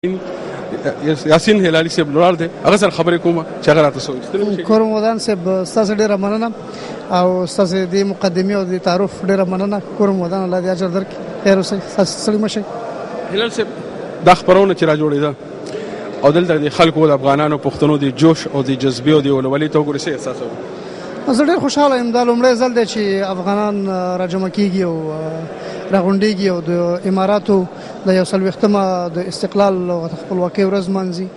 یاسین هلالي صاحب لوړ دی هغه سره خبرې کوم چې هغه راته سوچ کوم ودان صاحب ستاسو ډیره مننه او ستاسو د مقدمه او د تعارف ډیره مننه کوم ودان الله دې اجر درکړي خیر اوسه سړي مشه هلال صاحب دا خبرونه چې را جوړې ده او دلته د خلکو د افغانانو پښتنو د جوش او د جذبې او د ولولې ته وګورئ څه احساس وکړي زه ډیر خوشاله یم دا لومړی ځل دی چې افغانان راجمع کیږي او راغونډيږي او د اماراتو د یو څلوېښتمه د استقلال او خپلواکۍ ورځ مانځي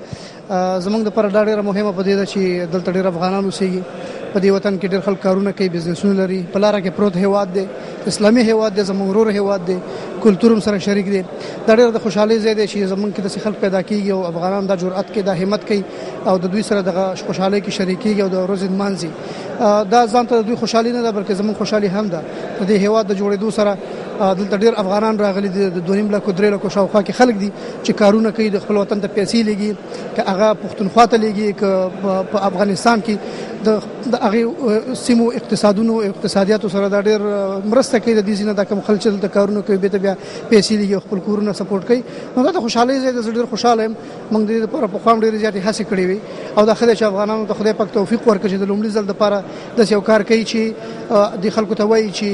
زمونږ د پر ډېره مهمه پدې ده چې دلته ډېر افغانان اوسېږي په دې وطن کې ډېر خلک کارونه کوي بزنسونه لري په لاره کې پروت هیواد دی اسلامي هیواد دی زموږ ورور هیواد دی کلتور سره شریک دی دا ډېر د خوشحالۍ ځای دی چې زمونږ کې د خلک پیدا کیږي او افغانان د جرأت کې د همت کوي او د دوی سره د خوشحالۍ کې شریکيږي او د ورځې مانځي دا ځان ته د دوی خوشحالي نه ده بلکې زموږ خوشحالي هم ده د دې هیواد د جوړېدو سره دلته ډېر افغانان راغلي دي د 2.5 لک 3 لک شاوخوا کې خلک دي چې کارونه کوي د خپل وطن ته پیسې لګي که هغه پښتونخوا ته لګي که په افغانستان کې د هغه سیمو اقتصادیاتو سره دا ډېر مرسته کوي د دې ځینې د کوم خلک چې دلته کارونه کوي به ته بیا پیسې لګي خپل کورونه سپورټ کوي نو دا د خوشحالۍ ځای د ډېر خوشاله یم موږ د لپاره په خام ډېر زیاتې هڅې کړې وي او د خدای چې افغانانو ته خدای پاک توفیق ورکړي چې د لومړي ځل لپاره د یو کار کوي چې د خلکو ته وایي چې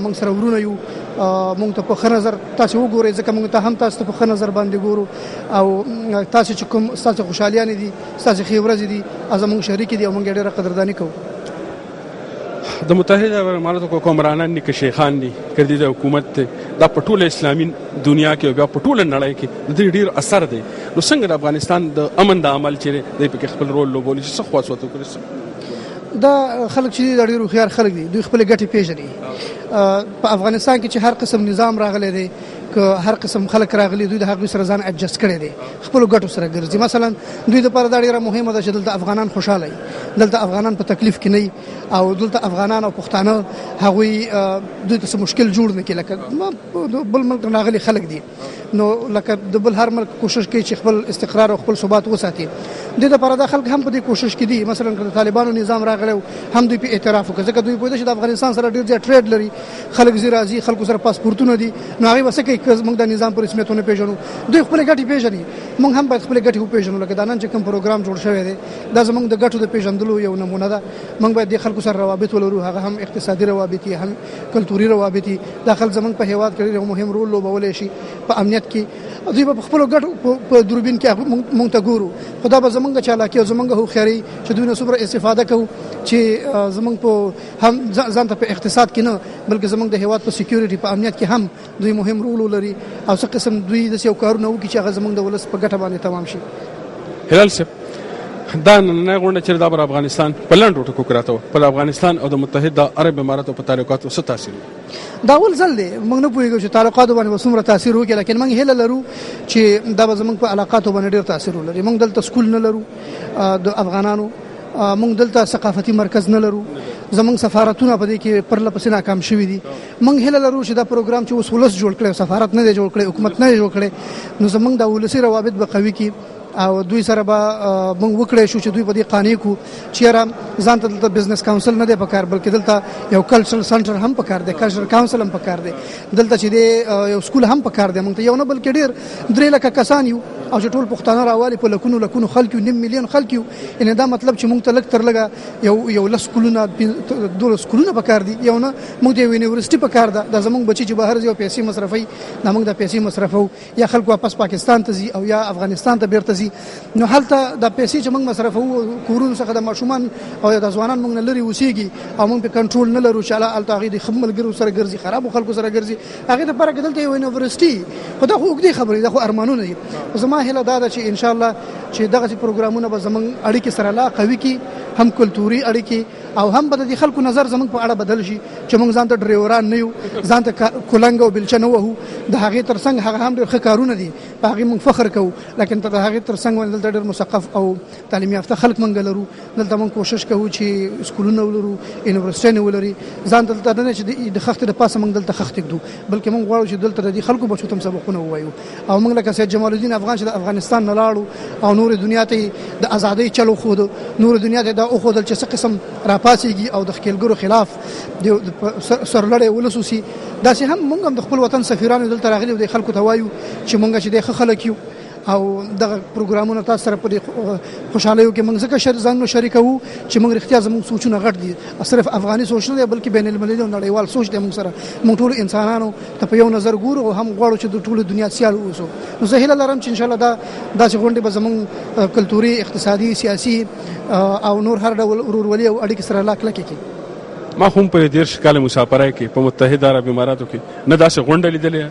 موږ سره ورونه یو موږ ته په ښه نظر تاسو وګورئ ځکه موږ ته هم تاسو ته په ښه نظر باندې ګورو او تاسو چې کوم تاسو خوشحالیان دي تاسو خې ورځ دي زموږ شریک دي او موږ ډېره قدرداني کوو د متحده ایالاتو حکمرانان ني که شیخان دي کړي د حکومت د پټول اسلامي دنیا کې او بیا پټول نړۍ کې د ډېر اثر دی نو څنګه د افغانستان د امن د عمل چې د خپل رول لوبولي څه خواص وته کړی دا خلک چې د ډیرو خيار خلک دي دوی خپل ګټي پیژني په افغانستان کې چې هر قسم نظام راغلی دی که هر قسم خلک راغلي دوی د هغه سره ځان اډجست کړي دي خپل ګټو سره ګرځي مثلا دوی د پر دا ډیره مهمه ده چې دلته افغانان خوشاله وي دلته افغانان په تکلیف کې نه او دلته افغانان او پښتانه هغوی دوی ته مشکل جوړ نه کړي لکه بل ملک راغلي خلک دي نو لکه د بل هر ملک کوشش کوي چې خپل استقرار او خپل ثبات وساتي د دې لپاره د خلک هم په دې کوشش کې دي مثلا د طالبانو نظام راغلی هم دوی په اعتراف وکړي ځکه دوی په دې چې د افغانستان سره ډیر ځای ټریډ لري خلک زی راځي خلکو سره پاسپورتونه دي نو هغه وسه کې موږ د نظام پر رسمیتونه پیژنو دوی خپل ګټي پیژني موږ هم باید خپل ګټي وپیژنو لکه دا نن چې کوم پروګرام جوړ شوی دی دا زموږ د ګټو د پیژندلو یو نمونه ده موږ باید د خلکو سره روابط ولرو هغه هم اقتصادي روابط هم کلتوري روابط داخل زموږ په هیواد کې یو مهم رول لوبولای شي په امنیت کې دوی په خپل ګټو په دوربین کې موږ ته ګورو خدا به زموږ چالاکي او زموږ هو خیري چې دوی نو صبر استفاده کوو چې زموږ په هم ځان ته په اقتصاد کې نه بلکې زموږ د هیواد په سکیورټي په امنیت کې هم دوی مهم رول لري او څه قسم دوی د یو کارونه وکړي چې هغه زموږ د ولس په ګټه باندې تمام شي هلال صاحب دا نه غونډه چې د افغانستان په لاندې ټکو کراته په افغانستان او د متحده عرب اماراتو په تعلقاتو څه تاثیر دا ول ځل دی موږ نه پوهیږو چې تعلقاتو باندې وسومره تاثیر وکړي لکه موږ هله لرو چې دا زموږ په علاقاتو باندې ډیر تاثیر ولري موږ دلته سکول نه لرو د افغانانو موږ دلته ثقافتي مرکز نه لرو زموږ سفارتونه په دې کې پرله پسې ناکام شوي دي موږ هله لرو چې دا پروګرام چې اوس ولس جوړ کړي سفارت نه دی جوړ کړي حکومت نه جوړ کړي نو زموږ د ولسي روابط به قوي کی او دوی سره به موږ وکړی شو چې دوی په دې قانې کو چې را ځان ته دلته بزنس کاونسل نه دی پکار بلکې دلته یو کلچرل سنټر هم پکار دی کلچرل کاونسل هم پکار دی دلته چې دی یو سکول هم پکار دی موږ ته یو نه بلکې ډیر 3 لک کسان یو او چې ټول پښتانه راوالي په لکونو خلک یو 9 ملیون خلک یو ان دا مطلب چې موږ ته لک تر لګه یو لس سکولونه 2 سکولونه پکار دي یو نه موږ ته یونیورسيټي پکار ده د زموږ بچي چې بهر ځي پیسې مصرفي نه موږ د پیسې مصرفو یا خلک واپس پاکستان ته ځي او یا افغانستان ته بیرته نو حالته د پیسې چې موږ مصرفو کورونو څخه د ماشومان او د ځوانان موږ نه لري اوسېږي او موږ په کنټرول نه لرو چې الله هغه د خملګرو سره ګرځي خراب خلکو سره ګرځي هغه د پاره کېدل ته یو یونیورسيټي خو دا خو وګړي خبرې دا خو ارمانونه دي زما هله دا چې ان شاء الله چې دغه پروګرامونه به زموږ اړیکې سره لا قوي کی هم کلتوري اړیکې او هم به د خلکو نظر زموږ په اړه بدل شي چې موږ ځان ته ډرایوران نه یو ځان ته کولنګ او بلچ نه وو د هغه ترڅنګ هغه هم ډېر کارونه دي په هغه موږ فخر کوو لکه تر هغه ترڅنګ ولدل ډېر مثقف او تعلیم یافته خلک موږ لرو دلته موږ کوشش کوو چې سکولونه ولرو یونیورسيټي ولري ځان دلته نه چې د خخت د پاسه موږ دلته خخت کړو بلکې موږ غواړو چې دلته د خلکو بچو تم سبقونه وایو او موږ لکه سید جمال الدین افغان چې د افغانستان نه لاړو او نور دنیا ته د ازادۍ چلو خو نور دنیا ته د خو دل چې څه قسم راپاسيږي او د خپلګرو خلاف د سرلړې ولسوسي دا چې هم موږ د خپل وطن سفیرانو دلته راغلي او د خلکو ته وایو چې موږ چې د خلک یو او دغه پروګرامونه تاسو سره په خوشاله یو کې موږ ځکه ځان شریکو چې موږ رښتیا زموږ سوچونه غټ دي صرف افغاني سوچ نه دی بلکې بین المللي او نړیوال سوچ دی موږ سره موږ ټول انسانانو ته په یو نظر ګورو او هم غواړو چې د ټول دنیا سیال اوسو نو زه هیله لرم چې ان شاء الله دا چې غونډې به زموږ کلتوري اقتصادي سیاسي او نور هر ډول ورورولي او اړیکې سره لا کلکې کړي ما هم په 10 کال مسافرای کې په متحده عرب اماراتو کې نه داسې غونډه لیدلې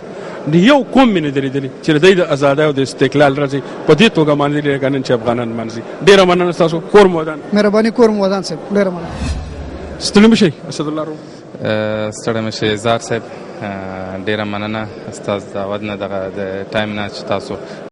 یو کوم نه لیدلې چې د آزادۍ او د استقلال راځي په دې توګه باندې لري چې افغانان منځي ډیر مننه تاسو کور مودان مهرباني کور مودان صاحب ډیر مننه ستړي مشي اسد الله رو ستړي مشي زار صاحب ډیر مننه استاد داود نه د ټایم نه چې تاسو